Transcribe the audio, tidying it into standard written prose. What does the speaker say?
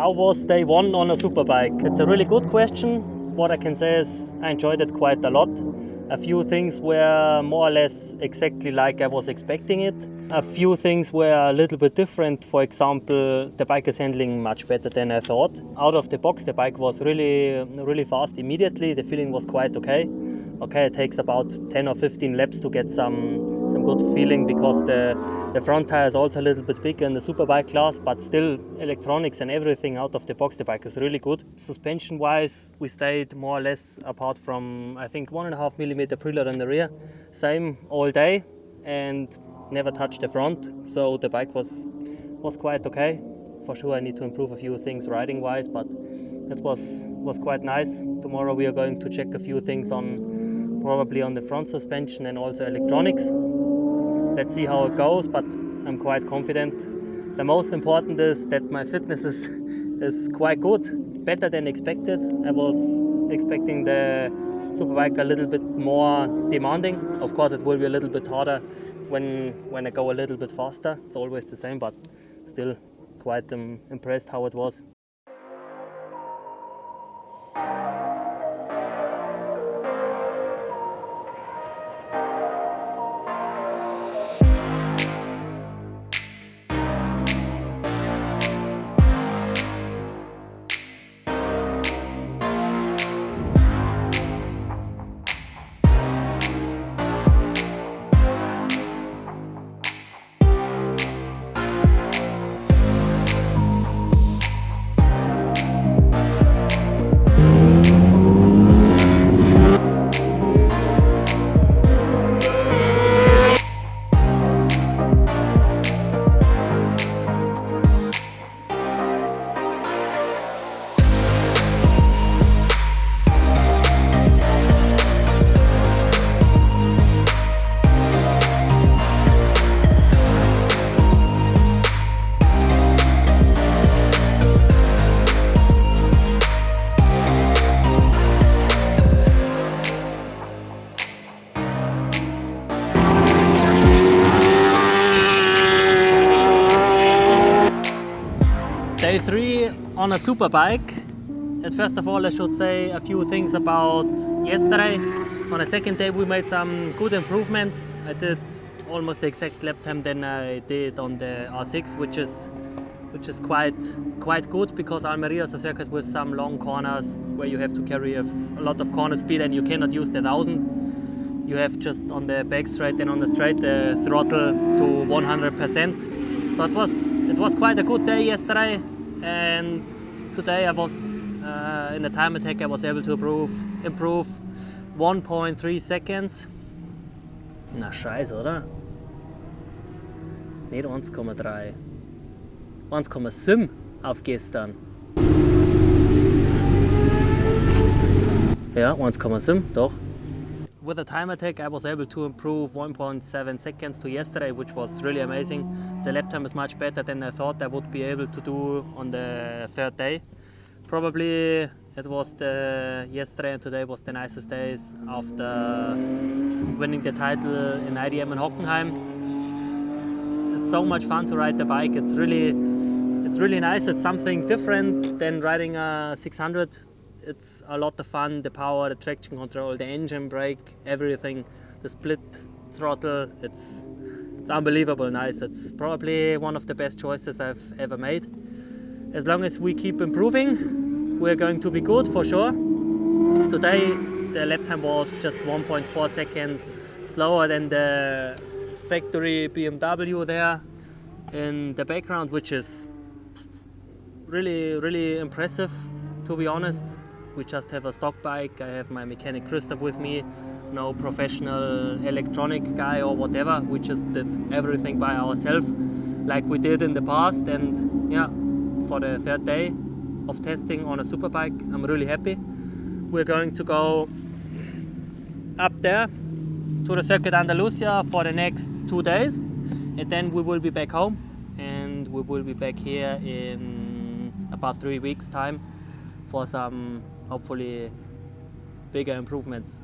How was day one on a Superbike? It's a really good question. What I can say is I enjoyed it quite a lot. A few things were more or less exactly like I was expecting it. A few things were a little bit different. For example, the bike is handling much better than I thought. Out of the box, the bike was really fast immediately. The feeling was quite okay. It takes about 10 or 15 laps to get some good feeling because the front tire is also a little bit bigger in the Superbike class, but still electronics and everything out of the box, the bike is really good. Suspension wise, we stayed more or less apart from I think 1.5mm preload in the rear. Same all day and never touched the front, so the bike was quite okay. For sure I need to improve a few things riding wise, but it was quite nice. Tomorrow we are going to check a few things probably on the front suspension and also electronics. Let's see how it goes, but I'm quite confident. The most important is that my fitness is quite good, better than expected. I was expecting the Superbike a little bit more demanding. Of course it will be a little bit harder when I go a little bit faster. It's always the same, but still quite impressed how it was. Day 3 on a Superbike. First of all, I should say a few things about yesterday. On the second day we made some good improvements. I did almost the exact lap time than I did on the R6, which is quite good because Almeria is a circuit with some long corners where you have to carry a lot of corner speed and you cannot use the 1000. You have just on the back straight and on the straight the throttle to 100%. So it was quite a good day yesterday, and today I was in the time attack I was able to improve 1.3 seconds. Na scheiße, oder? Nicht 1,3. 1,7 auf gestern. Ja, 1,7, doch. With the time attack I was able to improve 1.7 seconds to yesterday, which was really amazing. The lap time is much better than I thought I would be able to do on the third day. Probably it was yesterday and today was the nicest days after winning the title in IDM in Hockenheim. It's so much fun to ride the bike. It's really nice. It's something different than riding a 600. It's a lot of fun. The power, the traction control, the engine brake, everything, the split throttle. It's unbelievable nice. It's probably one of the best choices I've ever made. As long as we keep improving, we're going to be good for sure. Today the lap time was just 1.4 seconds slower than the factory BMW there in the background, which is really impressive, to be honest. We just have a stock bike. I have my mechanic Christoph with me, no professional electronic guy or whatever. We just did everything by ourselves like we did in the past, and yeah, for the third day of testing on a Superbike, I'm really happy. We're going to go up there to the Circuit Andalusia for the next 2 days, and then we will be back home, and we will be back here in about 3 weeks time for some hopefully bigger improvements.